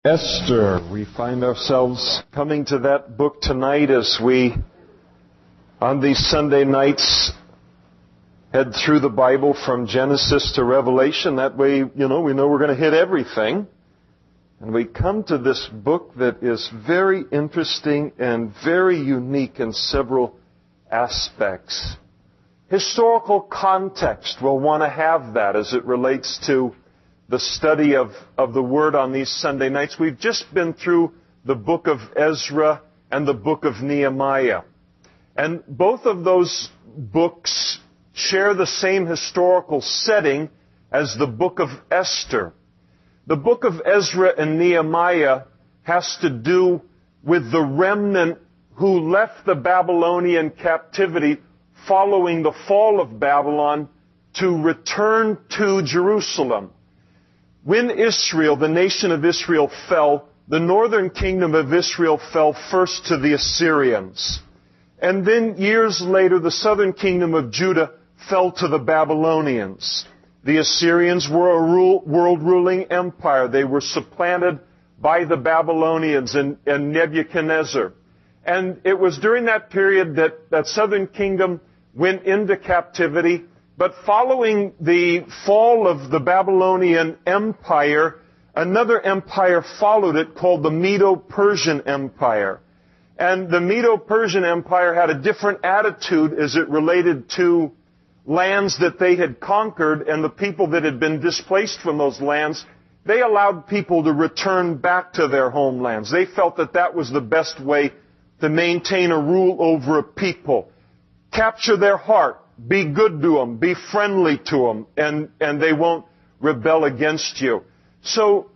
Esther. We find ourselves coming to that book tonight as we, on these Sunday nights, head through the Bible from Genesis to Revelation. That way, we know we're going to hit everything. And we come to this book that is very interesting and very unique in several aspects. Historical context, we'll want to have that as it relates to the study of the Word on these Sunday nights. We've just been through the book of Ezra and the book of Nehemiah. And both of those books share the same historical setting as the book of Esther. The book of Ezra and Nehemiah has to do with the remnant who left the Babylonian captivity following the fall of Babylon to return to Jerusalem. When Israel, the nation of Israel, fell, the northern kingdom of Israel fell first to the Assyrians. And then years later, the southern kingdom of Judah fell to the Babylonians. The Assyrians were a world-ruling empire. They were supplanted by the Babylonians and Nebuchadnezzar. And it was during that period that southern kingdom went into captivity. But following the fall of the Babylonian Empire, another empire followed it called the Medo-Persian Empire. And the Medo-Persian Empire had a different attitude as it related to lands that they had conquered and the people that had been displaced from those lands. They allowed people to return back to their homelands. They felt that that was the best way to maintain a rule over a people. Capture their heart. Be good to them, be friendly to them, and they won't rebel against you. So,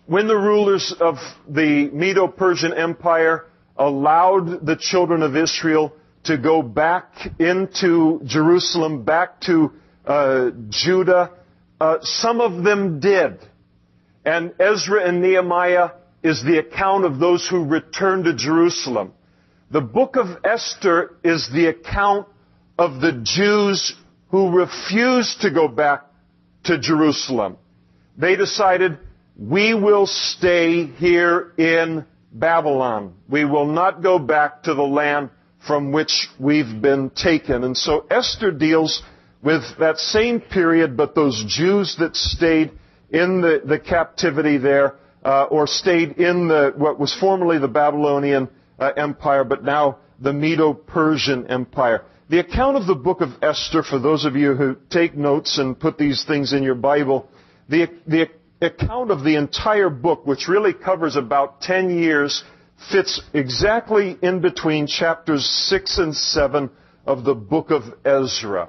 when the rulers of the Medo-Persian Empire allowed the children of Israel to go back into Jerusalem, back to Judah, some of them did. And Ezra and Nehemiah is the account of those who returned to Jerusalem. The book of Esther is the account of the Jews who refused to go back to Jerusalem. They decided, we will stay here in Babylon. We will not go back to the land from which we've been taken. And so Esther deals with that same period, but those Jews that stayed in the captivity there, or stayed in what was formerly the Babylonian Empire, but now the Medo-Persian Empire. The account of the book of Esther, for those of you who take notes and put these things in your Bible, the account of the entire book, which really covers about 10 years, fits exactly in between chapters 6 and 7 of the book of Ezra.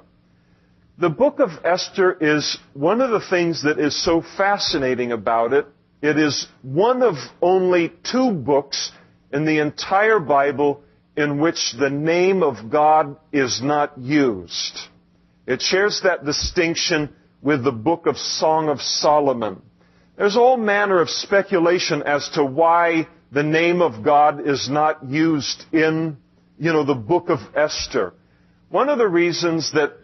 The book of Esther is one of the things that is so fascinating about it. It is one of only 2 books in the entire Bible in which the name of God is not used. It shares that distinction with the book of Song of Solomon. There's all manner of speculation as to why the name of God is not used in, the book of Esther. One of the reasons that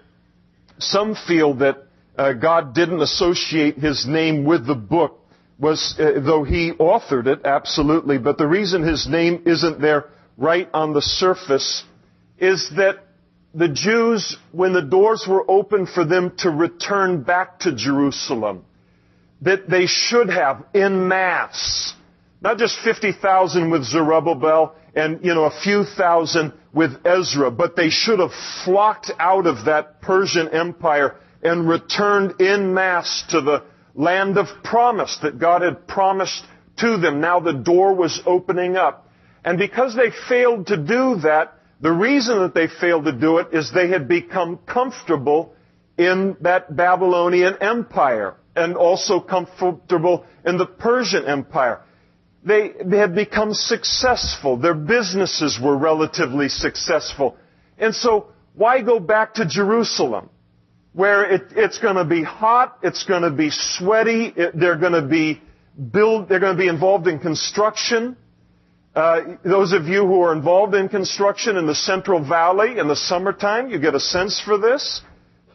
some feel that God didn't associate His name with the book was, though He authored it, absolutely, but the reason His name isn't there right on the surface is that the Jews, when the doors were open for them to return back to Jerusalem, that they should have en masse, not just 50,000 with Zerubbabel and, a few thousand with Ezra, but they should have flocked out of that Persian Empire and returned en masse to the land of promise that God had promised to them. Now the door was opening up. And because they failed to do that, the reason that they failed to do it is they had become comfortable in that Babylonian Empire and also comfortable in the Persian Empire. They had become successful. Their businesses were relatively successful. And so why go back to Jerusalem, where it's going to be hot, it's going to be sweaty, they're going to be involved in construction. Those of you who are involved in construction in the Central Valley in the summertime, you get a sense for this.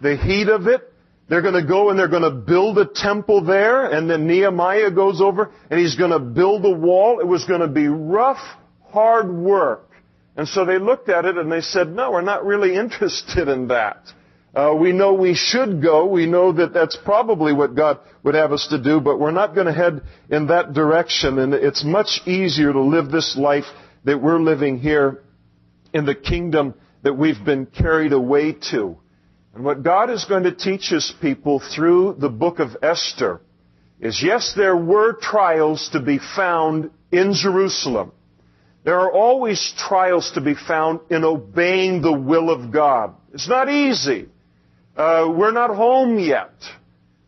The heat of it, They're going to go and they're going to build a temple there, and then Nehemiah goes over and he's going to build a wall. It was going to be rough, hard work. And so they looked at it and they said, no, we're not really interested in that. We know we should go. We know that that's probably what God would have us to do, but we're not going to head in that direction. And it's much easier to live this life that we're living here in the kingdom that we've been carried away to. And what God is going to teach His people through the book of Esther is, yes, there were trials to be found in Jerusalem. There are always trials to be found in obeying the will of God. It's not easy. We're not home yet.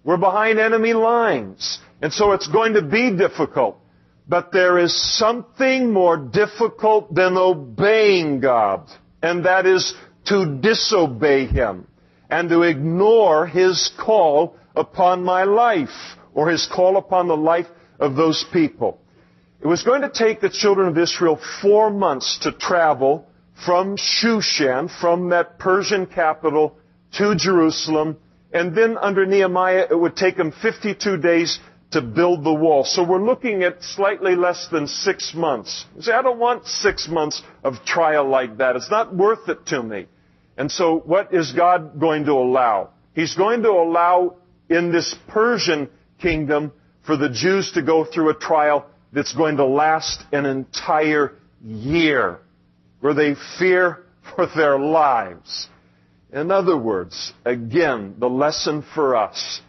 We're behind enemy lines. And so it's going to be difficult. But there is something more difficult than obeying God, and that is to disobey Him and to ignore His call upon my life, or His call upon the life of those people. It was going to take the children of Israel 4 months to travel from Shushan, from that Persian capital, to Jerusalem, and then under Nehemiah it would take them 52 days to build the wall. So we're looking at slightly less than 6 months. You say, I don't want 6 months of trial like that. It's not worth it to me. And so what is God going to allow? He's going to allow in this Persian kingdom for the Jews to go through a trial that's going to last an entire year, where they fear for their lives. In other words, again, the lesson for us,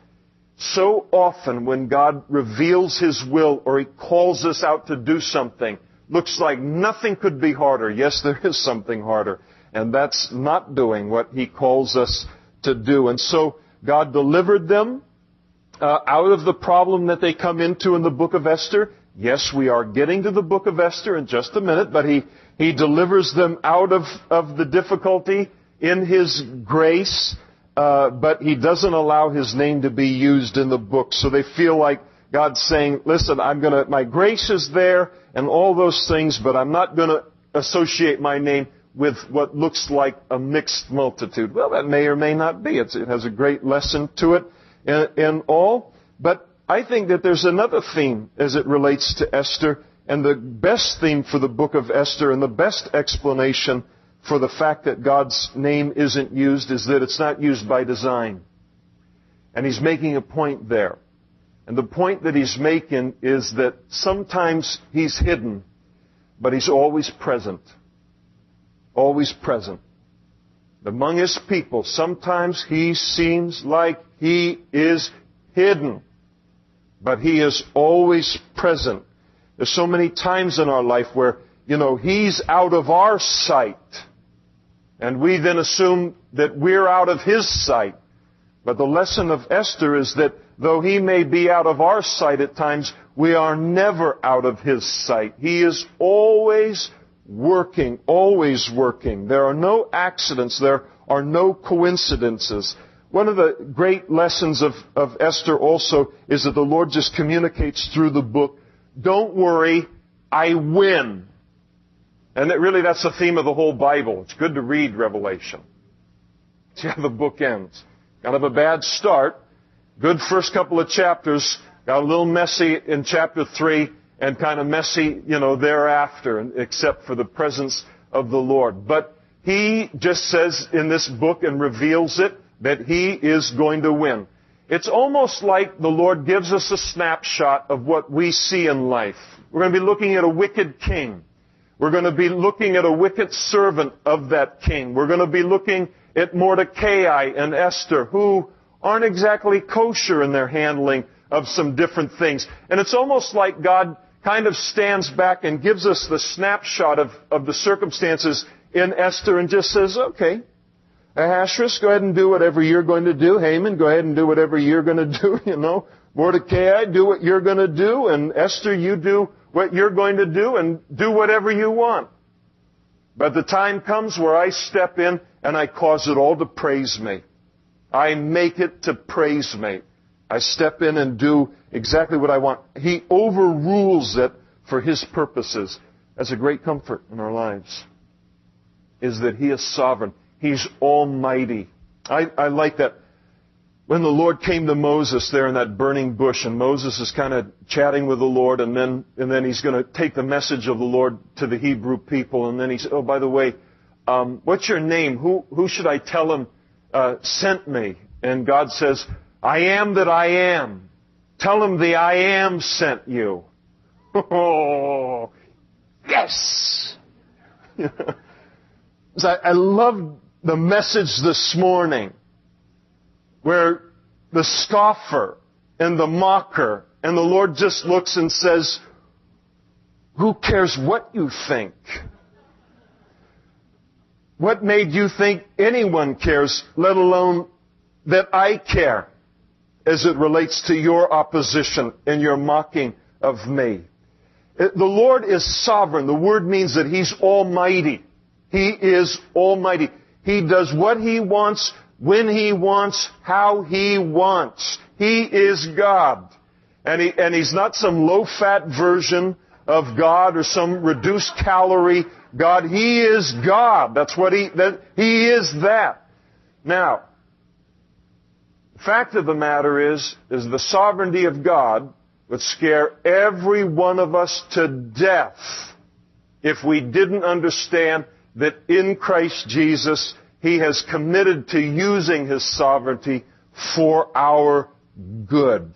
so often when God reveals His will or He calls us out to do something, looks like nothing could be harder. Yes, there is something harder, and that's not doing what He calls us to do. And so God delivered them out of the problem that they come into in the book of Esther. Yes, we are getting to the book of Esther in just a minute, but He delivers them out of the difficulty in His grace, but He doesn't allow His name to be used in the book. So they feel like God's saying, listen, my grace is there and all those things, but I'm not going to associate my name with what looks like a mixed multitude. Well, that may or may not be. It has a great lesson to it and all. But I think that there's another theme as it relates to Esther, and the best theme for the book of Esther and the best explanation for the fact that God's name isn't used is that it's not used by design. And He's making a point there. And the point that He's making is that sometimes He's hidden, but He's always present. Always present. Among His people, sometimes He seems like He is hidden, but He is always present. There's so many times in our life where, He's out of our sight, and we then assume that we're out of His sight. But the lesson of Esther is that though He may be out of our sight at times, we are never out of His sight. He is always working, always working. There are no accidents. There are no coincidences. One of the great lessons of Esther also is that the Lord just communicates through the book, don't worry, I win. And that's the theme of the whole Bible. It's good to read Revelation. See how the book ends. Kind of a bad start. Good first couple of chapters. Got a little messy in chapter 3 and kind of messy, thereafter, except for the presence of the Lord. But He just says in this book and reveals it that He is going to win. It's almost like the Lord gives us a snapshot of what we see in life. We're going to be looking at a wicked king. We're going to be looking at a wicked servant of that king. We're going to be looking at Mordecai and Esther, who aren't exactly kosher in their handling of some different things. And it's almost like God kind of stands back and gives us the snapshot of the circumstances in Esther and just says, okay, Ahasuerus, go ahead and do whatever you're going to do. Haman, go ahead and do whatever you're going to do, Mordecai, do what you're going to do. And Esther, you do what you're going to do and do whatever you want. But the time comes where I step in and I cause it all to praise me. I make it to praise me. I step in and do exactly what I want. He overrules it for His purposes. That's a great comfort in our lives, is that He is sovereign. He's almighty. I like that. when the Lord came to Moses there in that burning bush, and Moses is kind of chatting with the Lord, and then he's going to take the message of the Lord to the Hebrew people, and then he said, oh, by the way, what's your name? Who should I tell him sent me? And God says, I am that I am. Tell him the I am sent you. Oh, yes! I love the message this morning where the scoffer and the mocker and the Lord just looks and says, who cares what you think? What made you think anyone cares, let alone that I care as it relates to your opposition and your mocking of me? The Lord is sovereign. The word means that He's almighty. He is almighty. He does what He wants, when He wants, how He wants. He is God. And He's not some low-fat version of God or some reduced-calorie God. He is God. That's what He is that. Now, the fact of the matter is the sovereignty of God would scare every one of us to death if we didn't understand that in Christ Jesus, He has committed to using His sovereignty for our good.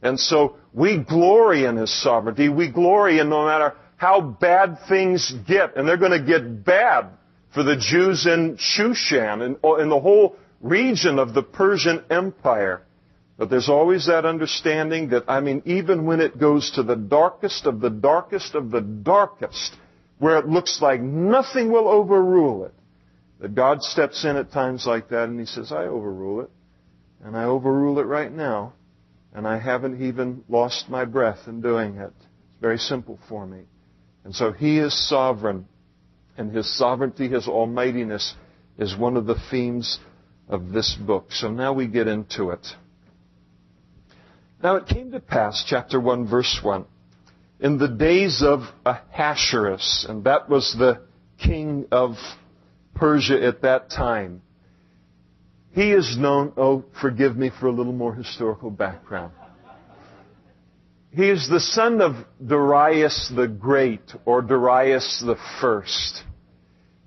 And so we glory in His sovereignty. We glory in no matter how bad things get. And they're going to get bad for the Jews in Shushan and in the whole region of the Persian Empire. But there's always that understanding that, even when it goes to the darkest of the darkest of the darkest, where it looks like nothing will overrule it, that God steps in at times like that and He says, I overrule it. And I overrule it right now. And I haven't even lost my breath in doing it. It's very simple for me. And so He is sovereign. And His sovereignty, His almightiness, is one of the themes of this book. So now we get into it. Now it came to pass, chapter 1, verse 1, in the days of Ahasuerus, and that was the king of Persia at that time. He is known, forgive me for a little more historical background. He is the son of Darius the Great, or Darius the First.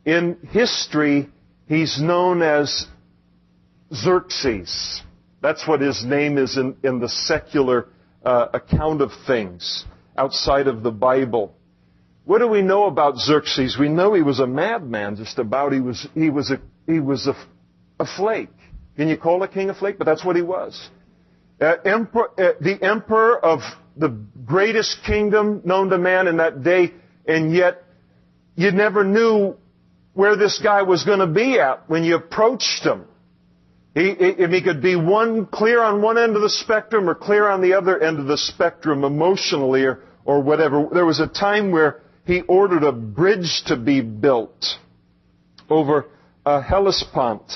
In history, he's known as Xerxes. That's what his name is in the secular account of things outside of the Bible. What do we know about Xerxes? We know he was a madman, just about. He was a flake. Can you call a king a flake? But that's what he was. The emperor of the greatest kingdom known to man in that day, and yet you never knew where this guy was going to be at when you approached him. He could be clear on one end of the spectrum or clear on the other end of the spectrum emotionally or whatever. There was a time where he ordered a bridge to be built over Hellespont.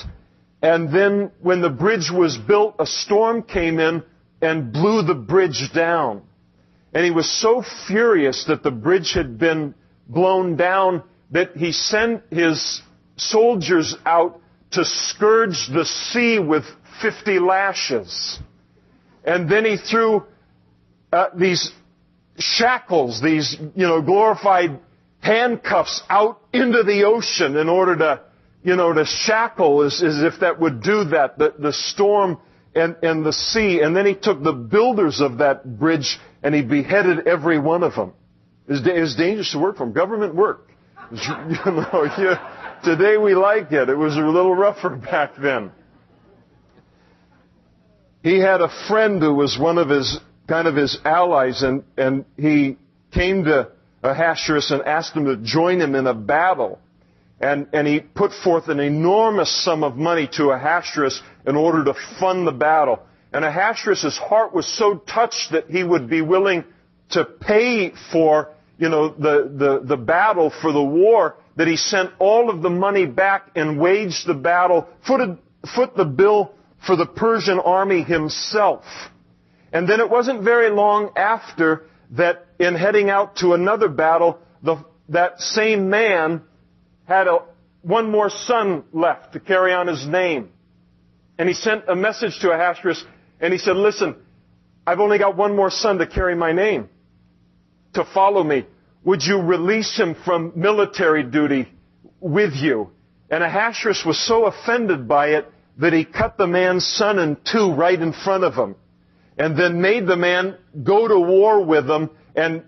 And then when the bridge was built, a storm came in and blew the bridge down. And he was so furious that the bridge had been blown down that he sent his soldiers out to scourge the sea with 50 lashes. And then he threw these shackles, these, glorified handcuffs out into the ocean in order to shackle, as if that would do that, the storm and the sea. And then he took the builders of that bridge and he beheaded every one of them. It was dangerous to work for him. Government work. Today we like it. It was a little rougher back then. He had a friend who was one of his allies, and he came to Ahasuerus and asked him to join him in a battle. And he put forth an enormous sum of money to Ahasuerus in order to fund the battle. And Ahasuerus' heart was so touched that he would be willing to pay for, the battle, for the war, that he sent all of the money back and waged the battle, foot the bill for the Persian army himself. And then it wasn't very long after that, in heading out to another battle, that same man had one more son left to carry on his name. And he sent a message to Ahasuerus, and he said, listen, I've only got one more son to carry my name, to follow me. Would you release him from military duty with you? And Ahasuerus was so offended by it that he cut the man's son in two right in front of him, and then made the man go to war with him. And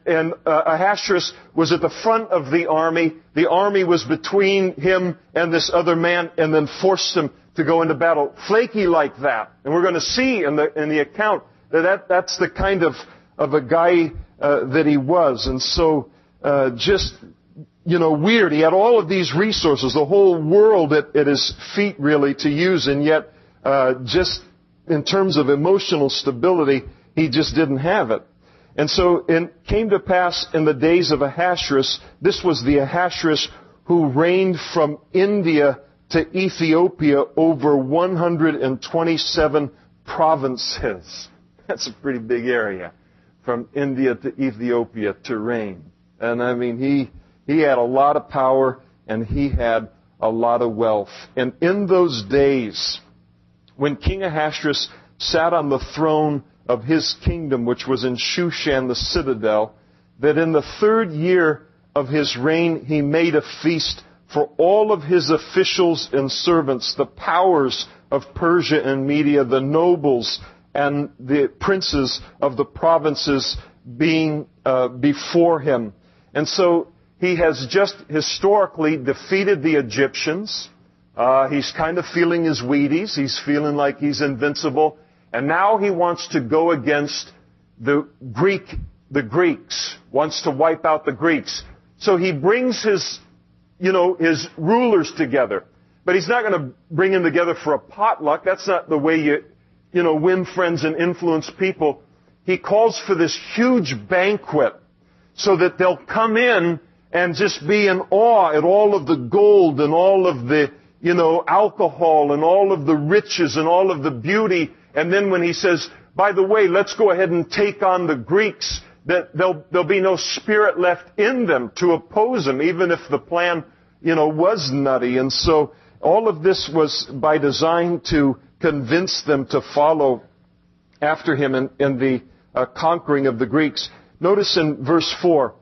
Ahasuerus was at the front of the army. The army was between him and this other man, and then forced him to go into battle. Flaky like that. And we're going to see in the account that's the kind of a guy that he was. And so weird. He had all of these resources, the whole world at his feet really to use, and yet just in terms of emotional stability, he just didn't have it. And so it came to pass in the days of Ahasuerus, this was the Ahasuerus who reigned from India to Ethiopia over 127 provinces. That's a pretty big area, from India to Ethiopia to reign. And I mean, he had a lot of power and he had a lot of wealth. And in those days, when King Ahasuerus sat on the throne of his kingdom, which was in Shushan, the citadel, that in the 3rd year of his reign he made a feast for all of his officials and servants, the powers of Persia and Media, the nobles and the princes of the provinces being before him. And so he has just historically defeated the Egyptians. He's kind of feeling his Wheaties. He's feeling like he's invincible. And now he wants to go against the Greeks, wants to wipe out the Greeks. So he brings his rulers together. But he's not going to bring them together for a potluck. That's not the way you win friends and influence people. He calls for this huge banquet so that they'll come in and just be in awe at all of the gold and all of the, alcohol and all of the riches and all of the beauty. And then when he says, by the way, let's go ahead and take on the Greeks, that there'll be no spirit left in them to oppose him, even if the plan, was nutty. And so all of this was by design to convince them to follow after him in the conquering of the Greeks. Notice in verse 4,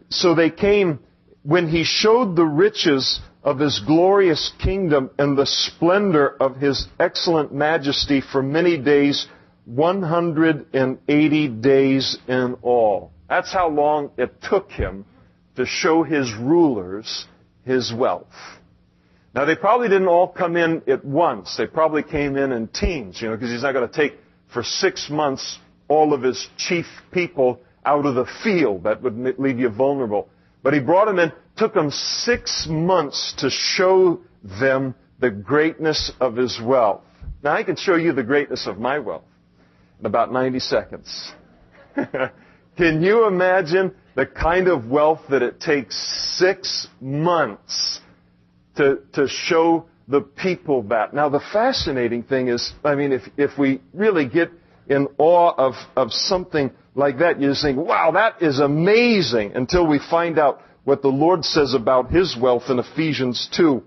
so they came when he showed the riches of his glorious kingdom and the splendor of his excellent majesty for many days, 180 days in all. That's how long it took him to show his rulers his wealth. Now, they probably didn't all come in at once. They probably came in teams, because he's not going to take for 6 months all of his chief people out of the field. That would leave you vulnerable. But he brought them in, took them 6 months to show them the greatness of his wealth. Now, I can show you the greatness of my wealth in about 90 seconds. Can you imagine the kind of wealth that it takes 6 months to show the people that? Now, the fascinating thing is, if we really get in awe of something like that, you just think, wow, that is amazing, until we find out what the Lord says about his wealth in Ephesians 2.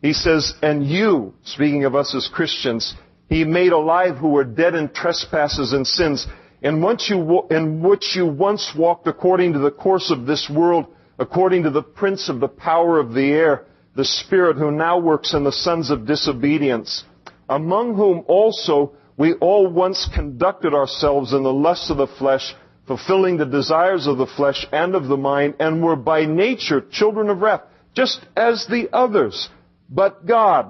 He says, and you, speaking of us as Christians, he made alive who were dead in trespasses and sins, in which you once walked according to the course of this world, according to the prince of the power of the air, the spirit who now works in the sons of disobedience, among whom also we all once conducted ourselves in the lusts of the flesh, fulfilling the desires of the flesh and of the mind, and were by nature children of wrath, just as the others. But God,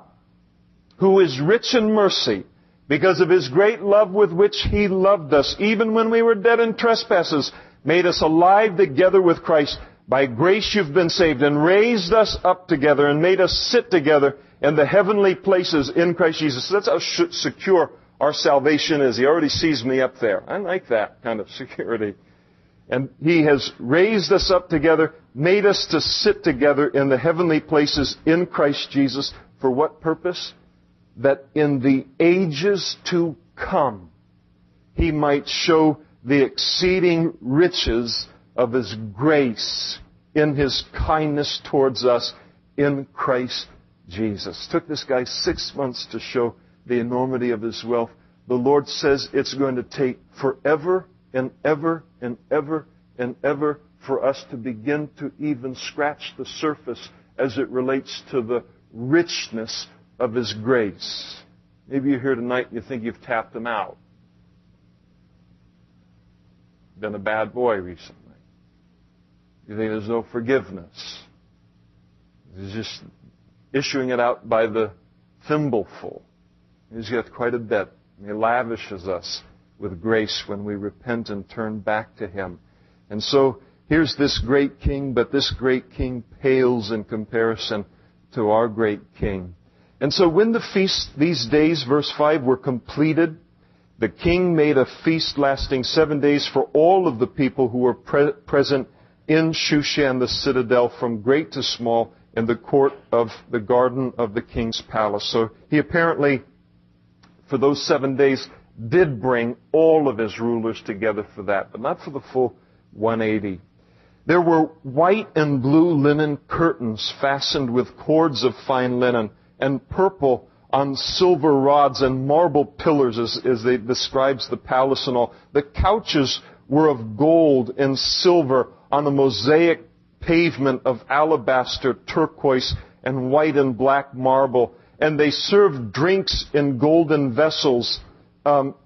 who is rich in mercy, because of his great love with which he loved us, even when we were dead in trespasses, made us alive together with Christ. By grace you've been saved, and raised us up together, and made us sit together in the heavenly places in Christ Jesus. That's how secure our salvation is. He already sees me up there. I like that kind of security. And he has raised us up together, made us to sit together in the heavenly places in Christ Jesus. For what purpose? That in the ages to come, he might show the exceeding riches of his grace in his kindness towards us in Christ Jesus. Took this guy 6 months to show the enormity of His wealth, the Lord says it's going to take forever and ever and ever and ever for us to begin to even scratch the surface as it relates to the richness of His grace. Maybe you're here tonight and you think you've tapped Him out. Been a bad boy recently. You think there's no forgiveness. He's just issuing it out by the thimbleful. He's got quite a bit. He lavishes us with grace when we repent and turn back to Him. And so here's this great king, but this great king pales in comparison to our great king. And so when the feast, these days, verse 5, were completed, the king made a feast lasting 7 days for all of the people who were present in Shushan, the citadel, from great to small, in the court of the garden of the king's palace. So he apparently, for those 7 days, did bring all of his rulers together for that, but not for the full 180. There were white and blue linen curtains fastened with cords of fine linen, and purple on silver rods and marble pillars, as they describes the palace and all. The couches were of gold and silver on a mosaic pavement of alabaster, turquoise, and white and black marble. And they served drinks in golden vessels,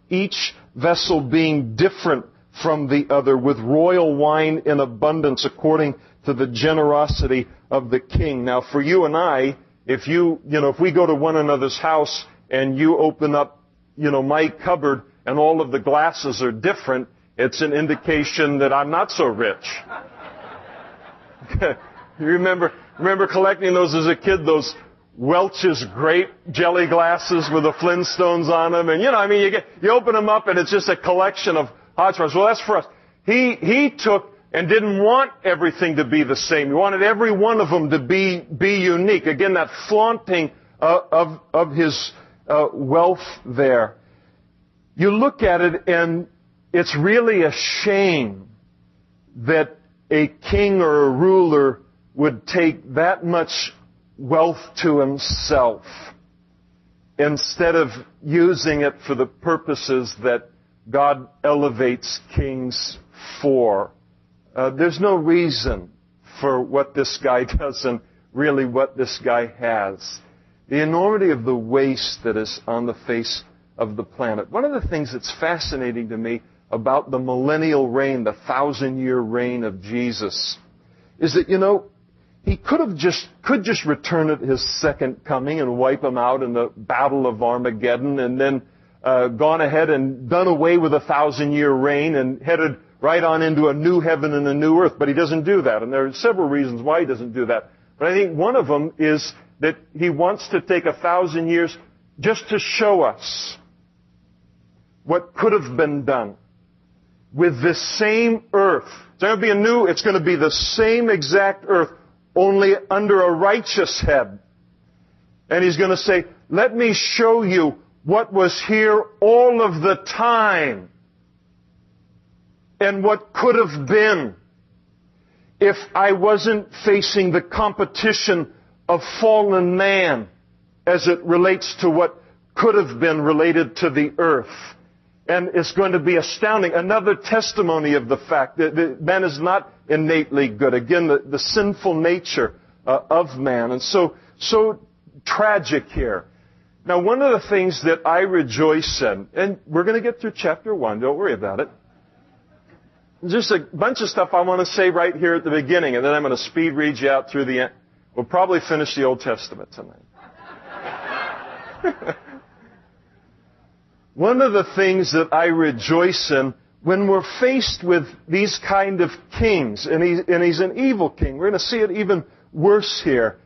each vessel being different from the other, with royal wine in abundance according to the generosity of the king. Now, for you and I, if we go to one another's house and you open up, my cupboard and all of the glasses are different, it's an indication that I'm not so rich. You remember collecting those as a kid, those Welch's grape jelly glasses with the Flintstones on them, and you open them up and it's just a collection of hodgepodge. Well, that's for us. He took and didn't want everything to be the same. He wanted every one of them to be unique. Again, that flaunting of his wealth there. You look at it and it's really a shame that a king or a ruler would take that much wealth to himself instead of using it for the purposes that God elevates kings for. There's no reason for what this guy does and really what this guy has. The enormity of the waste that is on the face of the planet. One of the things that's fascinating to me about the millennial reign, the 1,000-year reign of Jesus, is that, he could just return at his second coming and wipe them out in the Battle of Armageddon and then gone ahead and done away with a 1,000-year reign and headed right on into a new heaven and a new earth. But he doesn't do that. And there are several reasons why he doesn't do that. But I think one of them is that he wants to take 1,000 years just to show us what could have been done with this same earth. It's going to be the same exact earth, only under a righteous head. And he's going to say, let me show you what was here all of the time and what could have been if I wasn't facing the competition of fallen man as it relates to what could have been related to the earth. And it's going to be astounding. Another testimony of the fact that man is not innately good. Again, the sinful nature of man. And so tragic here. Now, one of the things that I rejoice in, and we're going to get through chapter 1, don't worry about it. Just a bunch of stuff I want to say right here at the beginning, and then I'm going to speed read you out through the end. We'll probably finish the Old Testament tonight. One of the things that I rejoice in when we're faced with these kind of kings, and he's an evil king, we're going to see it even worse here,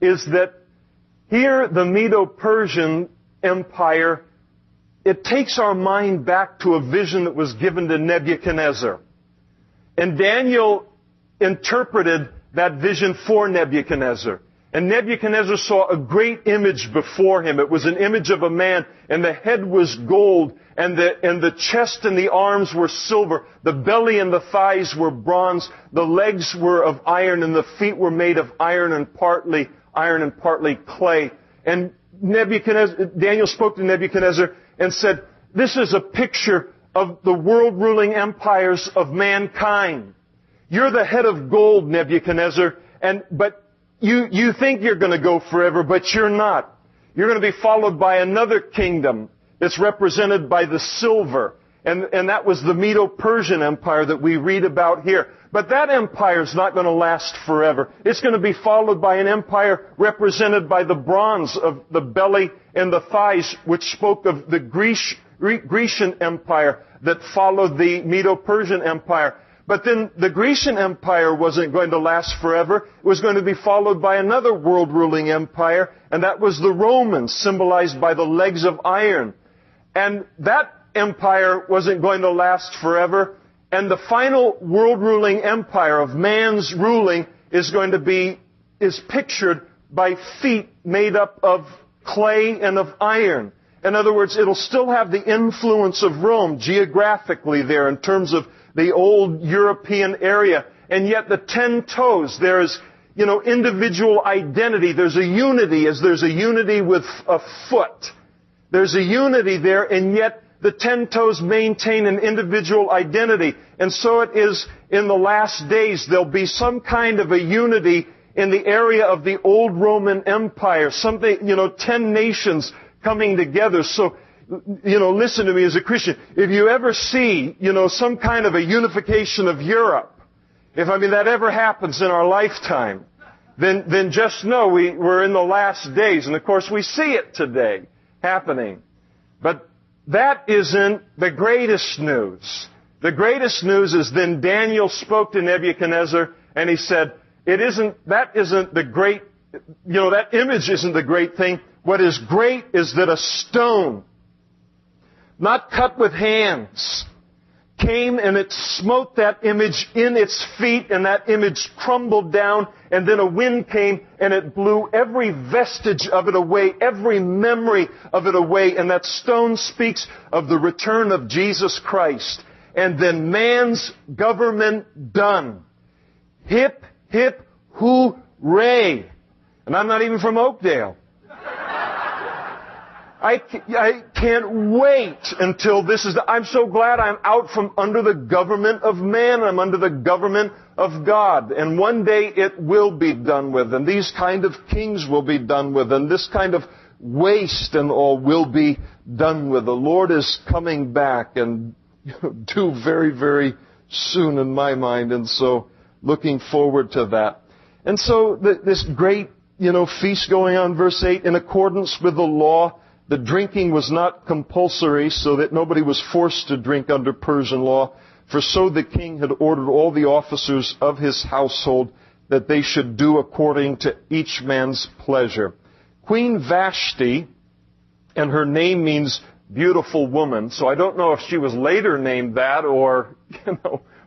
is that here the Medo-Persian Empire, it takes our mind back to a vision that was given to Nebuchadnezzar. And Daniel interpreted that vision for Nebuchadnezzar. And Nebuchadnezzar saw a great image before him. It was an image of a man, and the head was gold, and the chest and the arms were silver. The belly and the thighs were bronze. The legs were of iron, and the feet were made of iron and partly clay. And Daniel spoke to Nebuchadnezzar and said, this is a picture of the world-ruling empires of mankind. You're the head of gold, Nebuchadnezzar, but you think you're going to go forever, but you're not. You're going to be followed by another kingdom that's represented by the silver. And that was the Medo-Persian Empire that we read about here. But that empire is not going to last forever. It's going to be followed by an empire represented by the bronze of the belly and the thighs, which spoke of the Grecian Empire that followed the Medo-Persian Empire. But then the Grecian Empire wasn't going to last forever. It was going to be followed by another world-ruling empire, and that was the Romans, symbolized by the legs of iron. And that empire wasn't going to last forever. And the final world-ruling empire of man's ruling is pictured by feet made up of clay and of iron. In other words, it'll still have the influence of Rome geographically there in terms of the old European area. And yet the 10 toes, there is, individual identity. There's a unity as there's a unity with a foot. There's a unity there, and yet the 10 toes maintain an individual identity. And so it is in the last days. There'll be some kind of a unity in the area of the old Roman Empire. Something, 10 nations coming together. So, listen to me as a Christian. If you ever see, some kind of a unification of Europe, if that ever happens in our lifetime, then just know we're in the last days. And of course we see it today happening. But that isn't the greatest news. The greatest news is then Daniel spoke to Nebuchadnezzar and he said, that isn't the great, that image isn't the great thing. What is great is that a stone, not cut with hands, came and it smote that image in its feet, and that image crumbled down, and then a wind came and it blew every vestige of it away, every memory of it away, and that stone speaks of the return of Jesus Christ. And then man's government done. Hip, hip, hooray. And I'm not even from Oakdale. I can't wait until this is... I'm so glad I'm out from under the government of man. I'm under the government of God. And one day it will be done with. And these kind of kings will be done with. And this kind of waste and all will be done with. The Lord is coming back and due very, very soon in my mind. And so looking forward to that. And so this great, feast going on, verse 8, in accordance with the law, the drinking was not compulsory, so that nobody was forced to drink under Persian law. For so the king had ordered all the officers of his household that they should do according to each man's pleasure. Queen Vashti, and her name means beautiful woman, so I don't know if she was later named that or,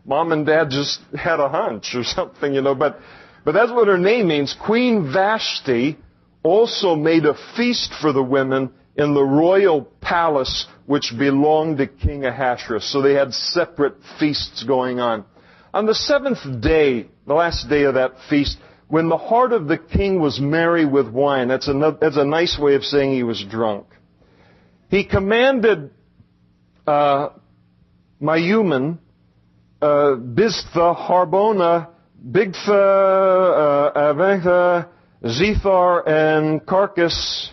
mom and dad just had a hunch or something, but that's what her name means. Queen Vashti also made a feast for the women in the royal palace which belonged to King Ahasuerus. So they had separate feasts going on. On the seventh day, the last day of that feast, when the heart of the king was merry with wine, that's a nice way of saying he was drunk, he commanded Mayuman, Biztha, Harbona, Bigtha, Aventha, Zethar, and Carcass.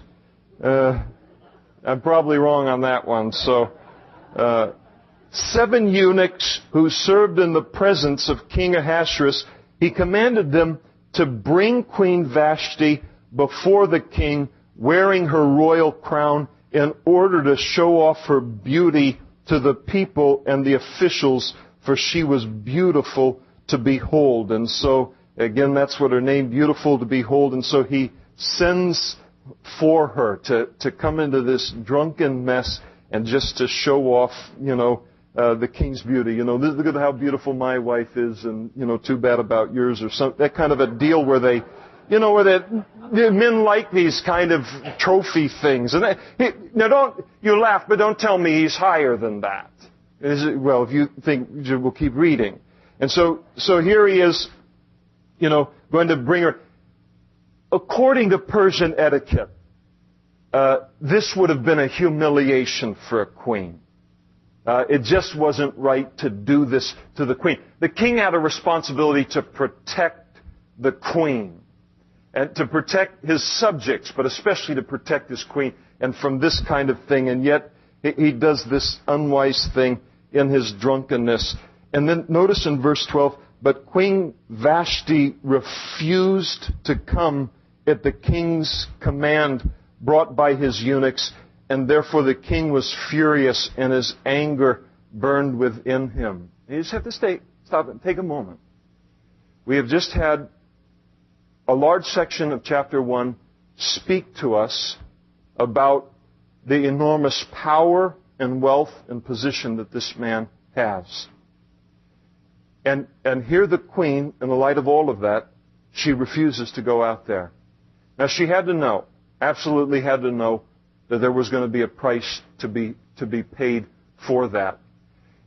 I'm probably wrong on that one. So, 7 eunuchs who served in the presence of King Ahasuerus, he commanded them to bring Queen Vashti before the king, wearing her royal crown, in order to show off her beauty to the people and the officials, for she was beautiful to behold. And so, again, that's what her name, beautiful to behold. And so he sends for her to come into this drunken mess and just to show off, the king's beauty. Look at how beautiful my wife is, and, too bad about yours, or some, that kind of a deal where they, men like these kind of trophy things. And you laugh, but don't tell me he's higher than that. Well, if you think, we'll keep reading. And so here he is, going to bring her. According to Persian etiquette, this would have been a humiliation for a queen. It just wasn't right to do this to the queen. The king had a responsibility to protect the queen and to protect his subjects, but especially to protect his queen, and from this kind of thing. And yet he does this unwise thing in his drunkenness. And then notice in verse 12, but Queen Vashti refused to come at the king's command brought by his eunuchs, and therefore the king was furious and his anger burned within him. You just have to stop and take a moment. We have just had a large section of chapter 1 speak to us about the enormous power and wealth and position that this man has. And here the queen, in the light of all of that, she refuses to go out there. Now she had to know, absolutely had to know, that there was going to be a price to be paid for that.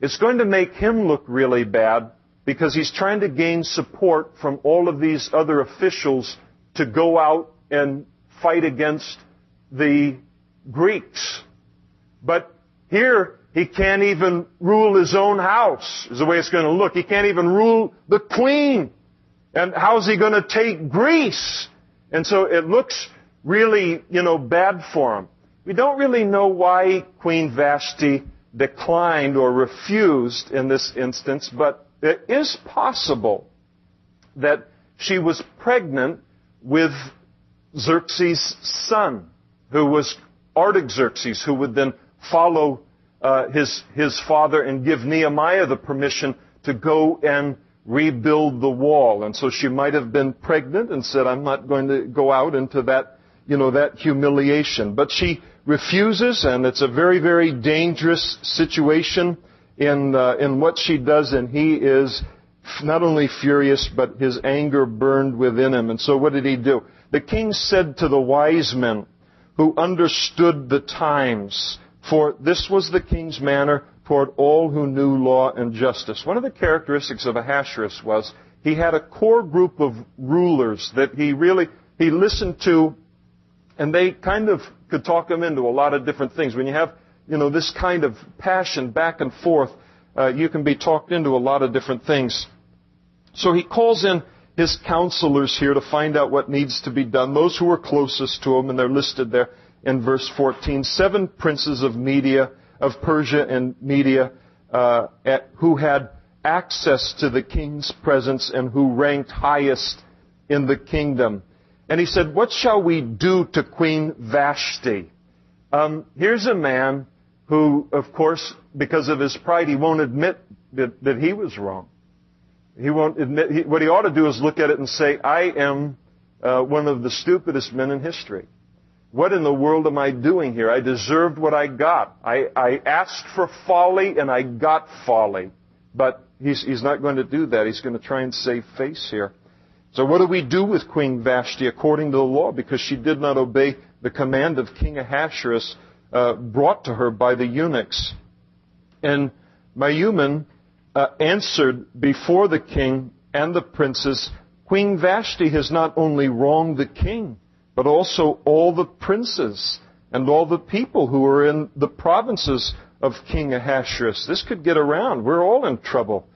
It's going to make him look really bad because he's trying to gain support from all of these other officials to go out and fight against the Greeks. But here, he can't even rule his own house, is the way it's going to look. He can't even rule the queen. And how's he going to take Greece? And so it looks really, bad for him. We don't really know why Queen Vashti declined or refused in this instance, but it is possible that she was pregnant with Xerxes' son, who was Artaxerxes, who would then follow his father and give Nehemiah the permission to go and rebuild the wall. And so she might have been pregnant and said, I'm not going to go out into that, that humiliation. But she refuses, and it's a very, very dangerous situation in what she does, and he is not only furious, but his anger burned within him. And so what did he do? The king said to the wise men who understood the times, for this was the king's manner toward all who knew law and justice. One of the characteristics of Ahasuerus was he had a core group of rulers that he listened to, and they kind of could talk him into a lot of different things. When you have, this kind of passion back and forth, you can be talked into a lot of different things. So he calls in his counselors here to find out what needs to be done, those who were closest to him, and they're listed there in verse 14. 7 princes of Persia and Media, who had access to the king's presence and who ranked highest in the kingdom. And he said, what shall we do to Queen Vashti? Here's a man who, of course, because of his pride, he won't admit that he was wrong. He won't admit, what he ought to do is look at it and say, I am one of the stupidest men in history. What in the world am I doing here? I deserved what I got. I asked for folly and I got folly. But he's not going to do that. He's going to try and save face here. So what do we do with Queen Vashti according to the law? Because she did not obey the command of King Ahasuerus brought to her by the eunuchs. And Mayuman answered before the king and the princes, Queen Vashti has not only wronged the king, but also all the princes and all the people who are in the provinces of King Ahasuerus. This could get around. We're all in trouble.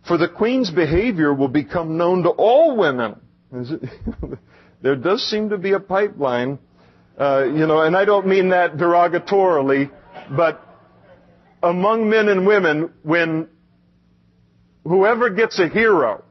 For the queen's behavior will become known to all women. There does seem to be a pipeline, and I don't mean that derogatorily, but among men and women, when whoever gets a hero,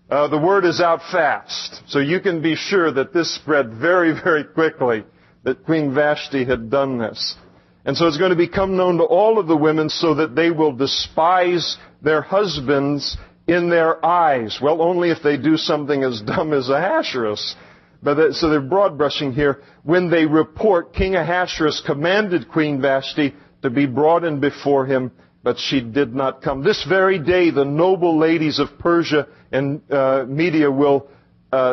the word is out fast. So you can be sure that this spread very, very quickly, that Queen Vashti had done this. And so it's going to become known to all of the women so that they will despise their husbands in their eyes. Well, only if they do something as dumb as Ahasuerus. So they're broad brushing here. When they report, King Ahasuerus commanded Queen Vashti to be brought in before him, but she did not come. This very day, the noble ladies of Persia and Media will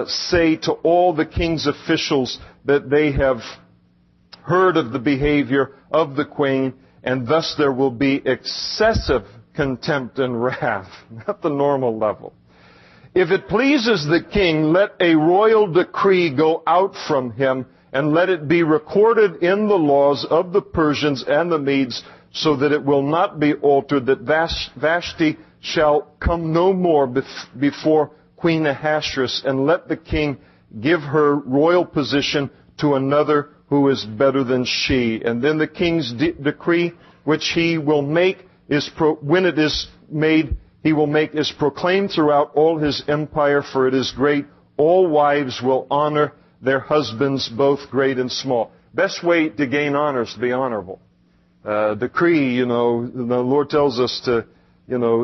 say to all the king's officials that they have heard of the behavior of the queen, and thus there will be excessive contempt and wrath, not the normal level. If it pleases the king, let a royal decree go out from him, and let it be recorded in the laws of the Persians and the Medes, so that it will not be altered, that Vashti shall come no more before Queen Ahasuerus, and let the king give her royal position to another who is better than she. And then the king's decree, which he will make, when it is made, he will make, is proclaimed throughout all his empire, for it is great. All wives will honor their husbands, both great and small. Best way to gain honor is to be honorable. Decree, the Lord tells us to,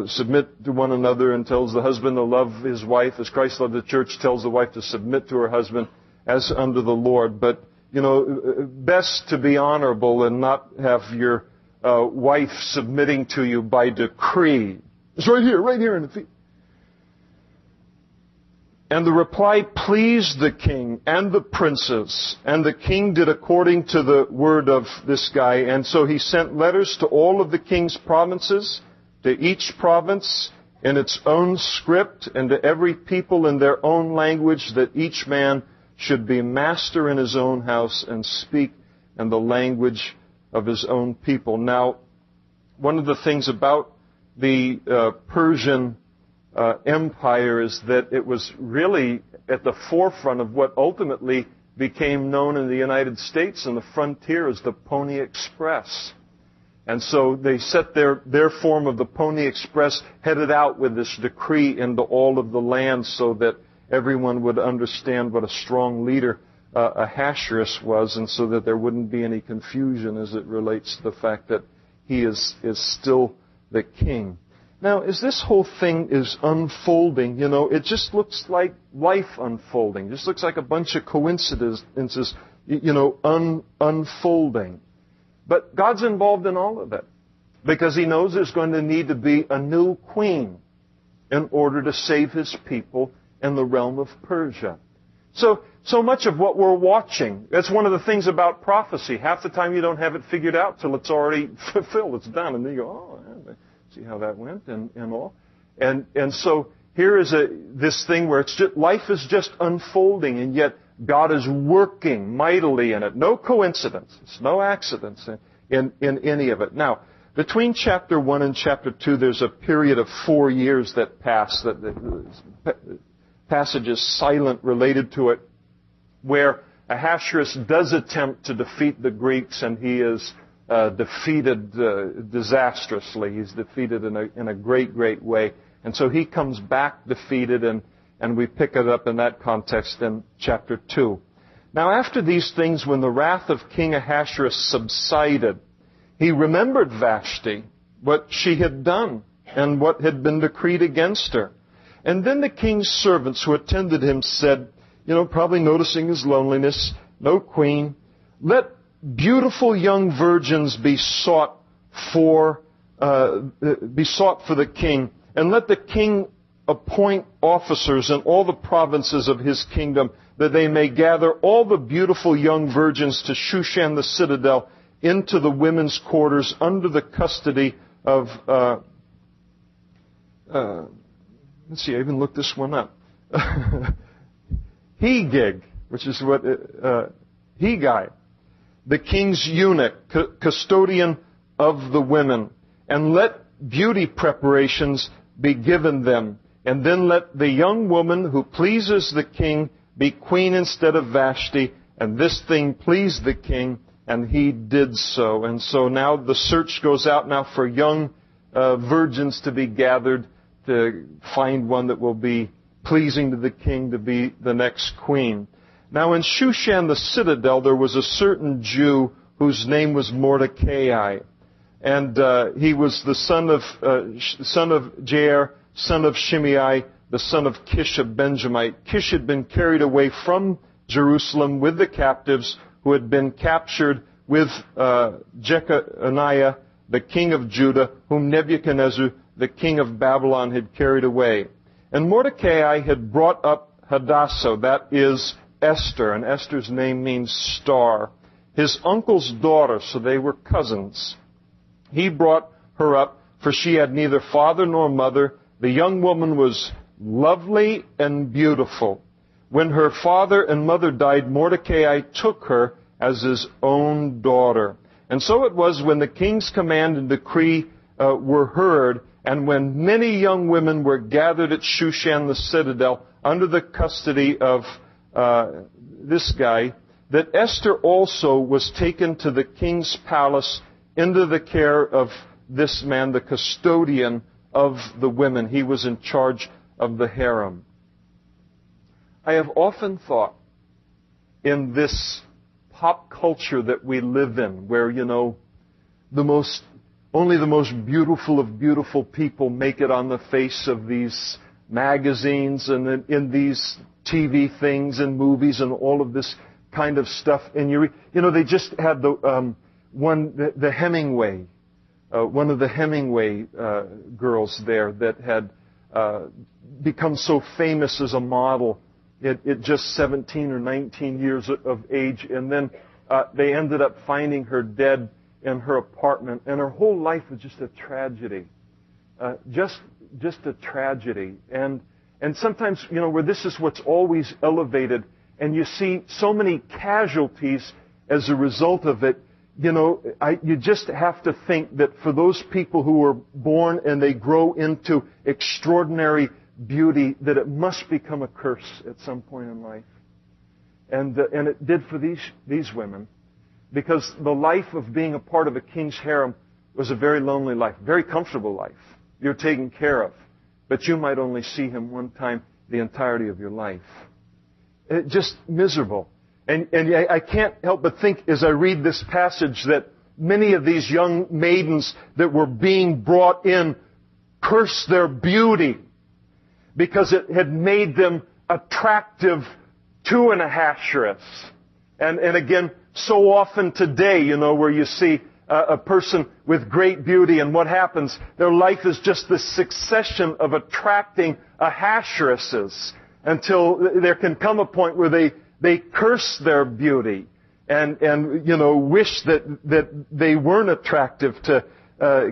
submit to one another, and tells the husband to love his wife as Christ loved the church, tells the wife to submit to her husband as under the Lord. But, best to be honorable and not have your wife submitting to you by decree. It's right here in the feet. And the reply pleased the king and the princes, and the king did according to the word of this guy. And so he sent letters to all of the king's provinces, to each province in its own script, and to every people in their own language, that each man should be master in his own house and speak in the language of his own people. Now, one of the things about the Persian empire is that it was really at the forefront of what ultimately became known in the United States and the frontier as the Pony Express. And so they set their form of the Pony Express, headed out with this decree into all of the land, so that everyone would understand what a strong leader Ahasuerus was, and so that there wouldn't be any confusion as it relates to the fact that he is still the king. Now, as this whole thing is unfolding, it just looks like life unfolding. It just looks like a bunch of coincidences, unfolding. But God's involved in all of it, because He knows there's going to need to be a new queen in order to save His people in the realm of Persia. So much of what we're watching, that's one of the things about prophecy. Half the time you don't have it figured out till it's already fulfilled. It's done. And then you go, oh, see how that went and all. And so here is this thing where life is just unfolding, and yet God is working mightily in it. No coincidences, no accidents in any of it. Now, between chapter 1 and chapter 2, there's a period of 4 years that pass, that the passage is silent related to it, where Ahasuerus does attempt to defeat the Greeks, and he is defeated disastrously. He's defeated in a great, great way. And so he comes back defeated, and we pick it up in that context in chapter 2. Now, after these things, when the wrath of King Ahasuerus subsided, he remembered Vashti, what she had done, and what had been decreed against her. And then the king's servants who attended him said, probably noticing his loneliness, no queen, let beautiful young virgins be sought for the king, and let the king appoint officers in all the provinces of his kingdom, that they may gather all the beautiful young virgins to Shushan the citadel, into the women's quarters, under the custody of, let's see, I even looked this one up. Hegig, which is what, Hegai, the king's eunuch, custodian of the women, and let beauty preparations be given them. And then let the young woman who pleases the king be queen instead of Vashti. And this thing pleased the king, and he did so. And so now the search goes out now for young virgins to be gathered, to find one that will be pleasing to the king, to be the next queen. Now in Shushan the citadel there was a certain Jew whose name was Mordecai. And he was the son of Jair, son of Shimei, the son of Kish, a Benjamite. Kish had been carried away from Jerusalem with the captives who had been captured with Jeconiah, the king of Judah, whom Nebuchadnezzar, the king of Babylon, had carried away. And Mordecai had brought up Hadassah, that is Esther, and Esther's name means star, his uncle's daughter, so they were cousins. He brought her up, for she had neither father nor mother. The young woman was lovely and beautiful. When her father and mother died, Mordecai took her as his own daughter. And so it was when the king's command and decree were heard, and when many young women were gathered at Shushan the citadel under the custody of this guy, that Esther also was taken to the king's palace into the care of this man, the custodian of the women. He was in charge of the harem. I have often thought in this pop culture that we live in, where, only the most beautiful of beautiful people make it on the face of these magazines and in these TV things and movies and all of this kind of stuff. And they just had the Hemingway, one of the Hemingway girls there that had become so famous as a model at just 17 or 19 years of age, and then they ended up finding her dead in her apartment, and her whole life was just a tragedy, just a tragedy. And sometimes, where this is what's always elevated, and you see so many casualties as a result of it, you just have to think that for those people who are born and they grow into extraordinary beauty, that it must become a curse at some point in life. And it did for these women, because the life of being a part of a king's harem was a very lonely life, very comfortable life. You're taken care of, but you might only see him one time the entirety of your life. Just miserable. And I can't help but think as I read this passage that many of these young maidens that were being brought in cursed their beauty because it had made them attractive to an Ahasuerus. And again, so often today, where you see a person with great beauty, and what happens? Their life is just this succession of attracting Ahasueruses until there can come a point where they curse their beauty and wish that they weren't attractive to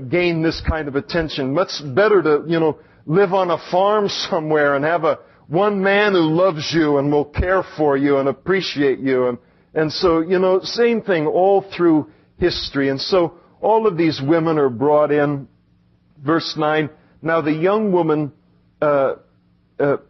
gain this kind of attention. Much better to, live on a farm somewhere and have one man who loves you and will care for you and appreciate you. And so, same thing all through history. And so all of these women are brought in. Verse 9, now the young woman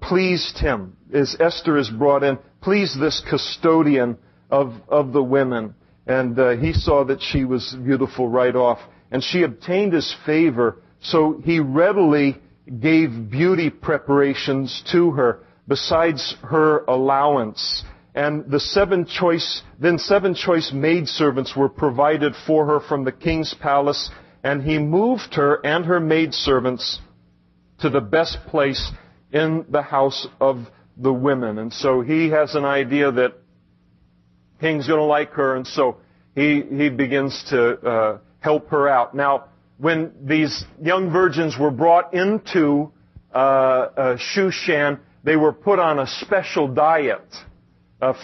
pleased him, as Esther is brought in, pleased this custodian of the women. And he saw that she was beautiful right off. And she obtained his favor, so he readily gave beauty preparations to her, besides her allowance. And seven choice maidservants were provided for her from the king's palace, and he moved her and her maidservants to the best place in the house of the women. And so he has an idea that king's going to like her, and so he begins to help her out. Now, when these young virgins were brought into Shushan, they were put on a special diet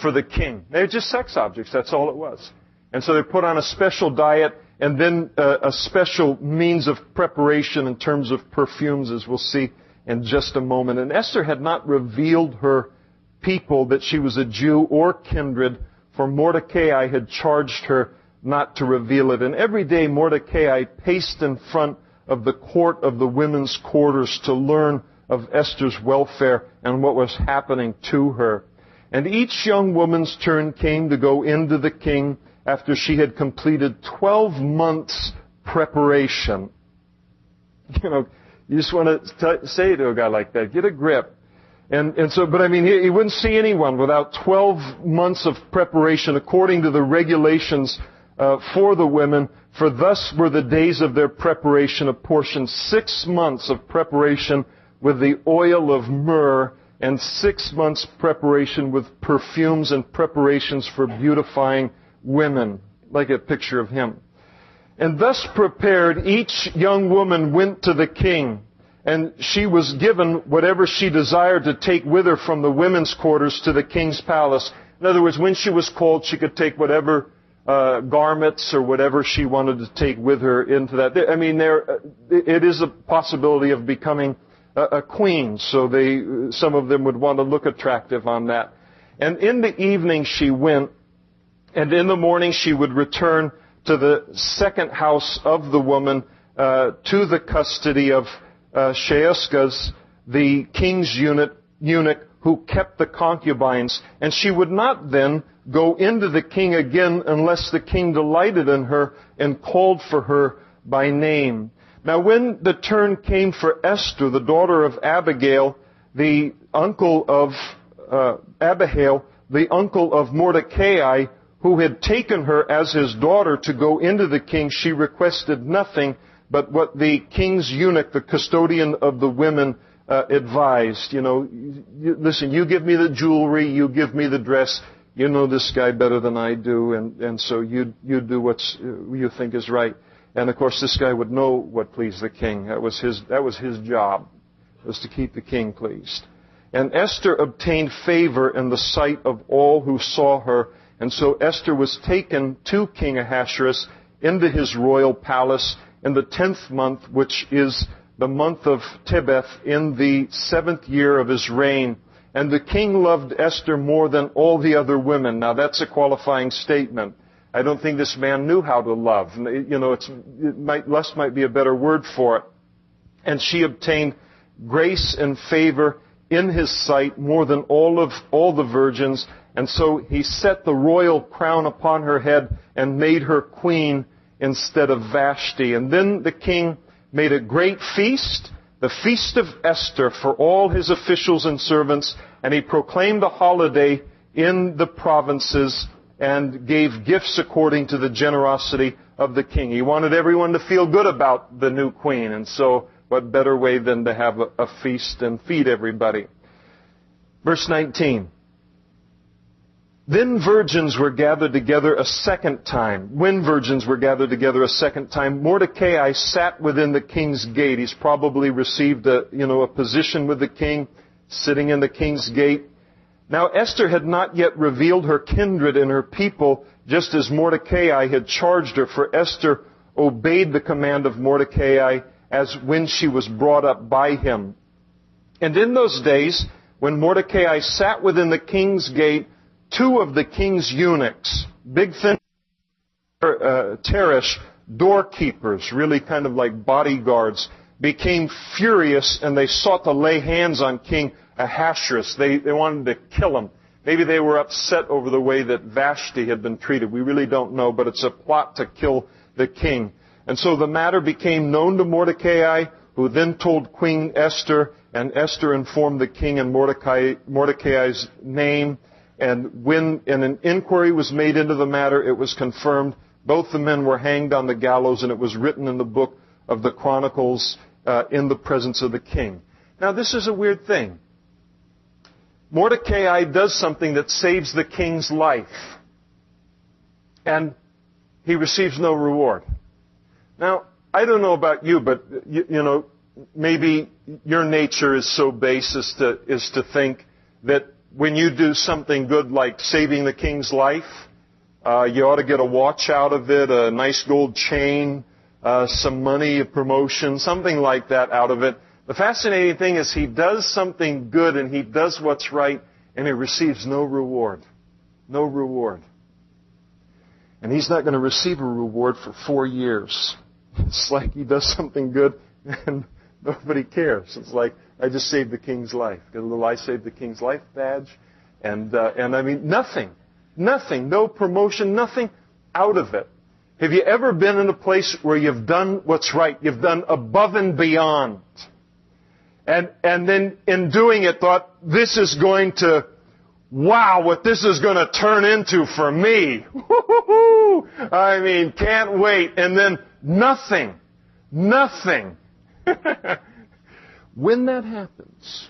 for the king. They were just sex objects, that's all it was. And so they put on a special diet, and then a special means of preparation in terms of perfumes, as we'll see in just a moment. And Esther had not revealed her people that she was a Jew or kindred, for Mordecai had charged her not to reveal it. And every day Mordecai paced in front of the court of the women's quarters to learn of Esther's welfare and what was happening to her. And each young woman's turn came to go into the king after she had completed 12 months preparation. You just want to say to a guy like that, get a grip. But he wouldn't see anyone without 12 months of preparation according to the regulations for the women, for thus were the days of their preparation apportioned, 6 months of preparation with the oil of myrrh, and 6 months preparation with perfumes and preparations for beautifying women, like a picture of him. And thus prepared, each young woman went to the king, and she was given whatever she desired to take with her from the women's quarters to the king's palace. In other words, when she was called, she could take whatever garments or whatever she wanted to take with her into that. It is a possibility of becoming a queen, so some of them would want to look attractive on that. And in the evening she went, and in the morning she would return to the second house of the woman, to the custody of Sheeshgaz, the king's eunuch who kept the concubines. And she would not then go into the king again unless the king delighted in her and called for her by name. Now when the turn came for Esther, the daughter of Abigail, the uncle of Abihail, the uncle of Mordecai, who had taken her as his daughter to go into the king, she requested nothing but what the king's eunuch, the custodian of the women, advised. Listen, you give me the jewelry, you give me the dress. You know this guy better than I do, and so you do what you think is right. And of course, this guy would know what pleased the king. That was his job, was to keep the king pleased. And Esther obtained favor in the sight of all who saw her. And so Esther was taken to King Ahasuerus into his royal palace in the 10th month, which is the month of Tebeth, in the 7th year of his reign. And the king loved Esther more than all the other women. Now that's a qualifying statement. I don't think this man knew how to love. Lust might be a better word for it. And she obtained grace and favor in his sight more than all the virgins. And so he set the royal crown upon her head and made her queen instead of Vashti. And then the king made a great feast, the feast of Esther, for all his officials and servants, and he proclaimed a holiday in the provinces and gave gifts according to the generosity of the king. He wanted everyone to feel good about the new queen, and so what better way than to have a feast and feed everybody. Verse 19. Then virgins were gathered together a second time. When virgins were gathered together a second time, Mordecai sat within the king's gate. He's probably received a position with the king, sitting in the king's gate. Now Esther had not yet revealed her kindred and her people, just as Mordecai had charged her, for Esther obeyed the command of Mordecai as when she was brought up by him. And in those days, when Mordecai sat within the king's gate, two of the king's eunuchs, big thin Teresh, doorkeepers, really kind of like bodyguards, became furious and they sought to lay hands on King Ahasuerus. They wanted to kill him. Maybe they were upset over the way that Vashti had been treated. We really don't know, but it's a plot to kill the king. And so the matter became known to Mordecai, who then told Queen Esther, and Esther informed the king in Mordecai's name. And when an inquiry was made into the matter, it was confirmed. Both the men were hanged on the gallows, and it was written in the book of the Chronicles in the presence of the king. Now, this is a weird thing. Mordecai does something that saves the king's life, and he receives no reward. Now, I don't know about you, but maybe your nature is so base as to think that when you do something good like saving the king's life, you ought to get a watch out of it, a nice gold chain, some money, a promotion, something like that out of it. The fascinating thing is he does something good and he does what's right and he receives no reward. No reward. And he's not going to receive a reward for 4 years. It's like he does something good and nobody cares. It's like, I just saved the king's life. Get a little I saved the king's life badge. And I mean, nothing, no promotion, nothing out of it. Have you ever been in a place where you've done what's right? You've done above and beyond. And then in doing it thought, this is going to, wow, what this is going to turn into for me. Woo-hoo-hoo! I mean, can't wait. And then nothing. When that happens,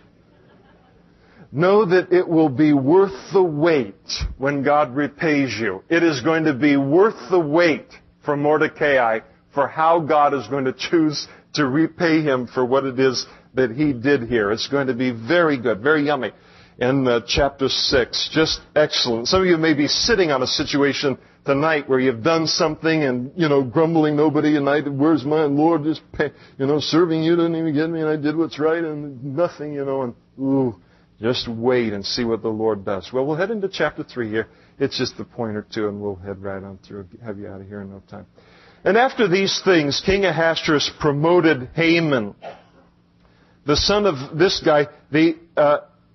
know that it will be worth the wait when God repays you. It is going to be worth the wait for Mordecai for how God is going to choose to repay him for what it is that he did here. It's going to be very good, very yummy. In chapter 6, just excellent. Some of you may be sitting on a situation tonight where you've done something and, grumbling nobody, and where's my Lord, just serving you didn't even get me, and I did what's right and nothing, just wait and see what the Lord does. Well, we'll head into chapter 3 here. It's just a point or two, and we'll head right on through, have you out of here in no time. And after these things, King Ahasuerus promoted Haman, the son of this guy, the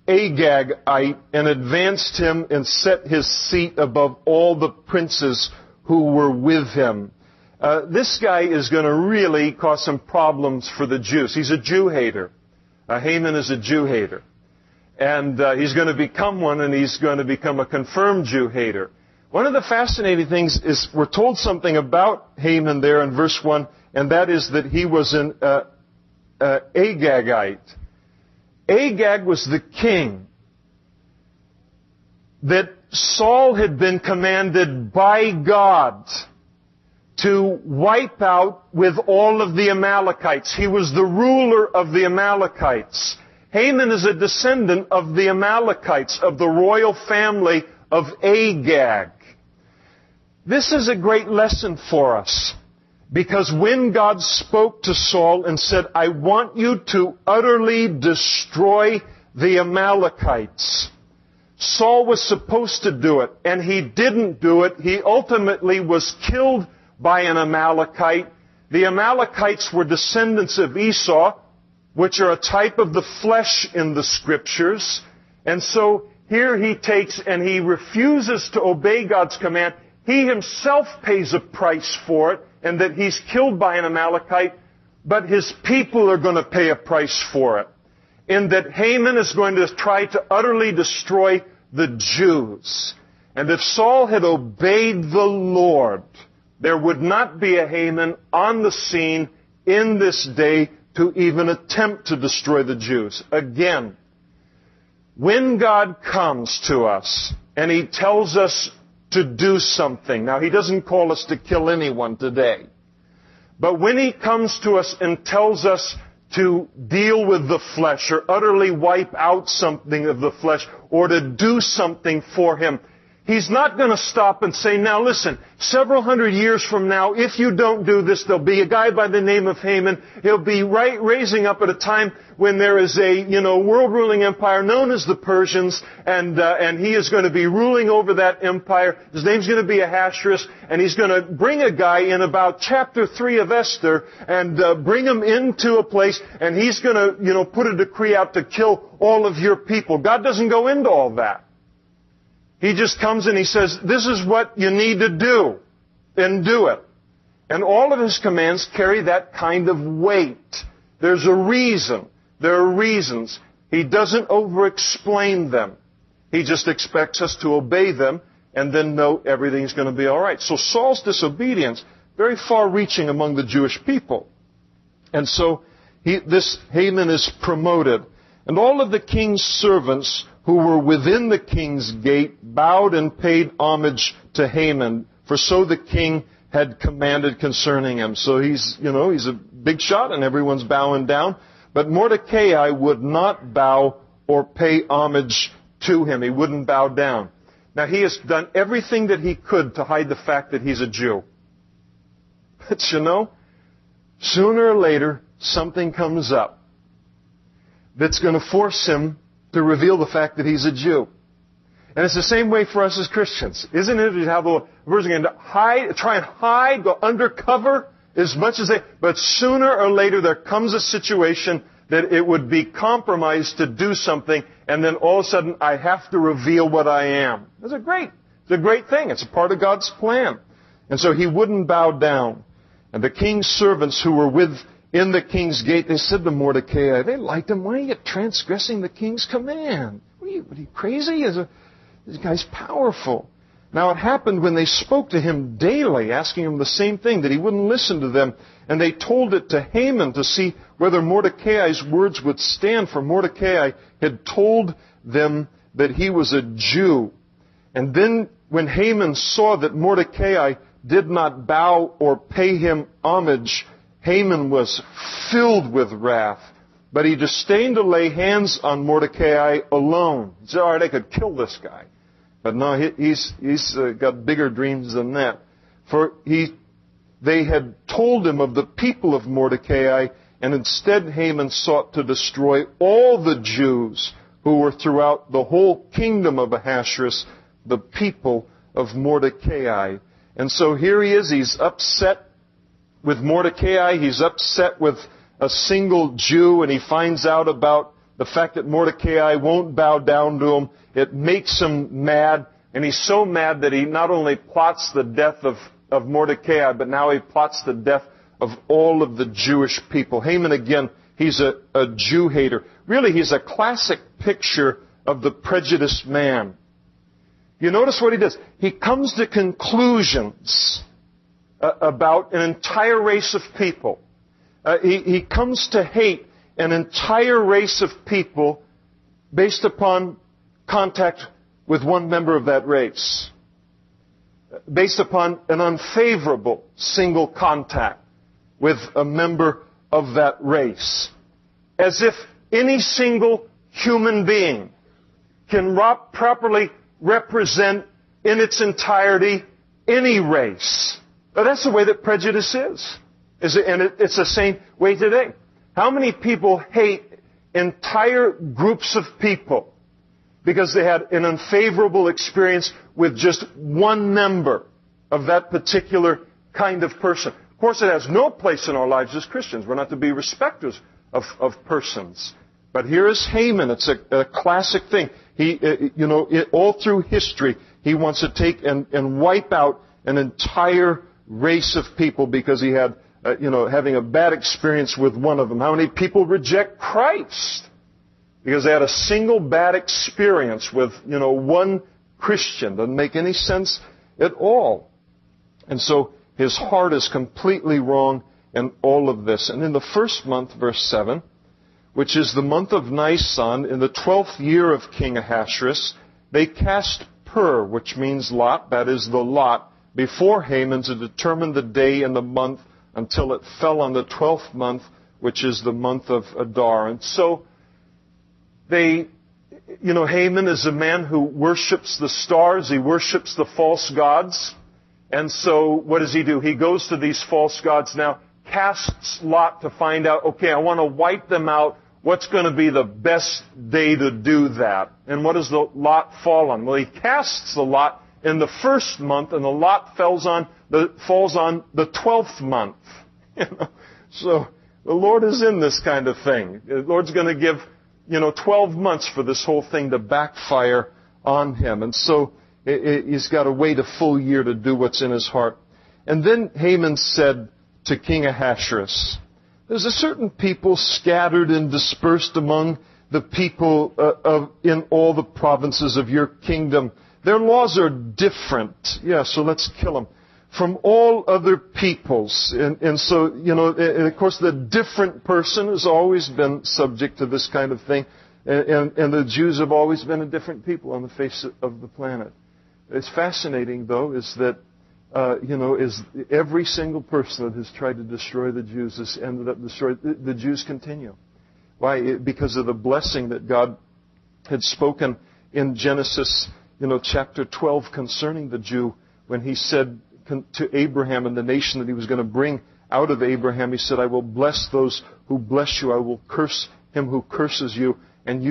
Agagite, and advanced him and set his seat above all the princes who were with him. This guy is going to really cause some problems for the Jews. He's a Jew hater. Haman is a Jew hater. And he's going to become one, and he's going to become a confirmed Jew hater. One of the fascinating things is we're told something about Haman there in verse 1, and that is that he was an Agagite. Agag was the king that Saul had been commanded by God to wipe out with all of the Amalekites. He was the ruler of the Amalekites. Haman is a descendant of the Amalekites, of the royal family of Agag. This is a great lesson for us, because when God spoke to Saul and said, I want you to utterly destroy the Amalekites, Saul was supposed to do it, and he didn't do it. He ultimately was killed by an Amalekite. The Amalekites were descendants of Esau, which are a type of the flesh in the Scriptures. And so here he takes and he refuses to obey God's command. He himself pays a price for it, and that he's killed by an Amalekite, but his people are going to pay a price for it. In that Haman is going to try to utterly destroy the Jews. And if Saul had obeyed the Lord, there would not be a Haman on the scene in this day to even attempt to destroy the Jews. Again, when God comes to us and He tells us to do something, now He doesn't call us to kill anyone today, but when He comes to us and tells us to deal with the flesh or utterly wipe out something of the flesh or to do something for Him, He's not going to stop and say, now listen, several hundred years from now, if you don't do this, there'll be a guy by the name of Haman. He'll be raising up at a time when there is a, world-ruling empire known as the Persians, and he is going to be ruling over that empire. His name's going to be Ahasuerus, and he's going to bring a guy in about chapter 3 of Esther and bring him into a place, and he's going to, put a decree out to kill all of your people. God doesn't go into all that. He just comes and He says, this is what you need to do, and do it. And all of His commands carry that kind of weight. There's a reason. There are reasons. He doesn't over-explain them. He just expects us to obey them and then know everything's going to be all right. So Saul's disobedience, very far-reaching among the Jewish people. And so this Haman is promoted. And all of the king's servants who were within the king's gate bowed and paid homage to Haman, for so the king had commanded concerning him. So he's a big shot and everyone's bowing down. But Mordecai would not bow or pay homage to him. He wouldn't bow down. Now he has done everything that he could to hide the fact that he's a Jew. But sooner or later something comes up that's going to force him to reveal the fact that he's a Jew. And it's the same way for us as Christians. Isn't it? How the version going to try and hide, go undercover as much as they... But sooner or later there comes a situation that it would be compromised to do something, and then all of a sudden I have to reveal what I am. It's a great thing. It's a part of God's plan. And so he wouldn't bow down. And the king's servants who were in the king's gate, they said to Mordecai, they liked him, why are you transgressing the king's command? What are you crazy? This guy's powerful. Now it happened when they spoke to him daily, asking him the same thing, that he wouldn't listen to them. And they told it to Haman to see whether Mordecai's words would stand, for Mordecai had told them that he was a Jew. And then when Haman saw that Mordecai did not bow or pay him homage, Haman was filled with wrath, but he disdained to lay hands on Mordecai alone. He said, all right, I could kill this guy. But no, he's got bigger dreams than that. For they had told him of the people of Mordecai, and instead Haman sought to destroy all the Jews who were throughout the whole kingdom of Ahasuerus, the people of Mordecai. And so here he is, he's upset with Mordecai, he's upset with a single Jew, and he finds out about the fact that Mordecai won't bow down to him. It makes him mad, and he's so mad that he not only plots the death of Mordecai, but now he plots the death of all of the Jewish people. Haman, again, he's a Jew hater. Really, he's a classic picture of the prejudiced man. You notice what he does? He comes to conclusions about an entire race of people. He comes to hate an entire race of people based upon contact with one member of that race, based upon an unfavorable single contact with a member of that race. As if any single human being can properly represent in its entirety any race. Now, that's the way that prejudice is. And it's the same way today. How many people hate entire groups of people because they had an unfavorable experience with just one member of that particular kind of person? Of course, it has no place in our lives as Christians. We're not to be respecters of persons. But here is Haman. It's a classic thing. All through history, he wants to take and wipe out an entire race of people because he had, having a bad experience with one of them. How many people reject Christ because they had a single bad experience with, one Christian? Doesn't make any sense at all. And so his heart is completely wrong in all of this. And in the first month, verse 7, which is the month of Nisan, in the 12th year of King Ahasuerus, they cast pur, which means lot, that is the lot, before Haman to determine the day and the month until it fell on the 12th month, which is the month of Adar. And so Haman is a man who worships the stars, he worships the false gods. And so what does he do? He goes to these false gods now, casts lot to find out, okay, I want to wipe them out. What's going to be the best day to do that? And what does the lot fall on? Well, he casts the lot in the first month, and the lot falls on the 12th month. So the Lord is in this kind of thing. The Lord's going to give, 12 months for this whole thing to backfire on him. And so he's got to wait a full year to do what's in his heart. And then Haman said to King Ahasuerus, there's a certain people scattered and dispersed among the people in all the provinces of your kingdom. Their laws are different. Yeah, so let's kill them. From all other peoples. And so, and of course the different person has always been subject to this kind of thing. And the Jews have always been a different people on the face of the planet. It's fascinating, though, is that is every single person that has tried to destroy the Jews has ended up destroyed. The Jews continue. Why? Because of the blessing that God had spoken in Genesis, chapter 12 concerning the Jew, when he said to Abraham and the nation that he was going to bring out of Abraham, he said, I will bless those who bless you. I will curse him who curses you. And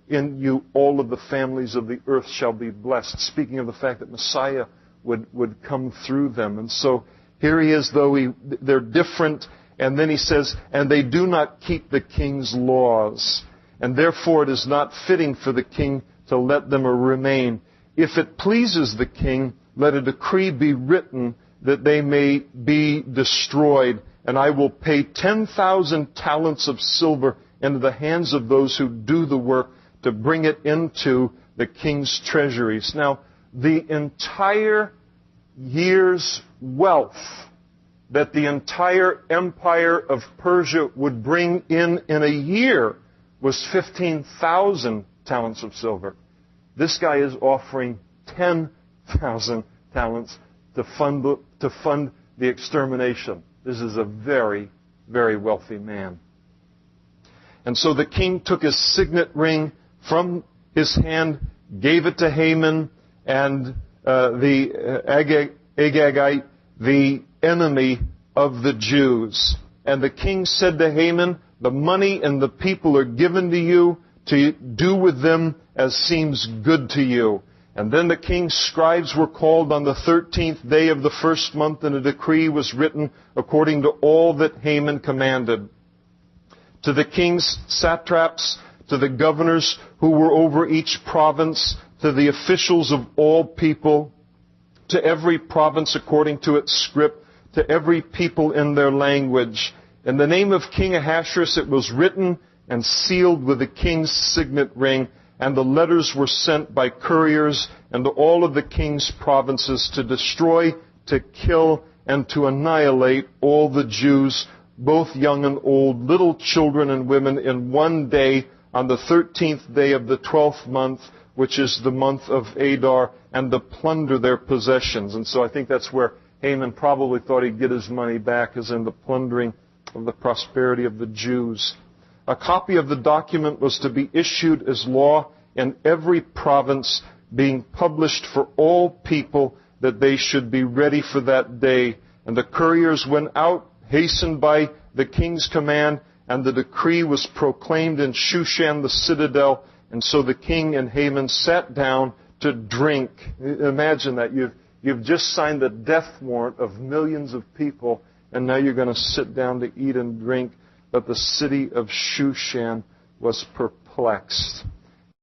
in you all of the families of the earth shall be blessed. Speaking of the fact that Messiah would come through them. And so here he is, though they're different. And then he says, and they do not keep the king's laws. And therefore it is not fitting for the king to let them remain. If it pleases the king, let a decree be written that they may be destroyed. And I will pay 10,000 talents of silver into the hands of those who do the work to bring it into the king's treasuries. Now, the entire year's wealth that the entire empire of Persia would bring in a year was 15,000 talents of silver. This guy is offering 10,000 talents to fund the extermination. This is a very, very wealthy man. And so the king took his signet ring from his hand, gave it to Haman, and the Agagite, the enemy of the Jews. And the king said to Haman, the money and the people are given to you to do with them as seems good to you. And then the king's scribes were called on the 13th day of the first month, and a decree was written according to all that Haman commanded. To the king's satraps, to the governors who were over each province, to the officials of all people, to every province according to its script, to every people in their language. In the name of King Ahasuerus it was written and sealed with the king's signet ring, and the letters were sent by couriers into all of the king's provinces to destroy, to kill, and to annihilate all the Jews, both young and old, little children and women, in one day, on the 13th day of the 12th month, which is the month of Adar, and to plunder their possessions. And so I think that's where Haman probably thought he'd get his money back, as in the plundering of the prosperity of the Jews. A copy of the document was to be issued as law in every province, being published for all people, that they should be ready for that day. And the couriers went out, hastened by the king's command, and the decree was proclaimed in Shushan the citadel. And so the king and Haman sat down to drink. Imagine that. You've just signed the death warrant of millions of people, and now you're going to sit down to eat and drink. But the city of Shushan was perplexed.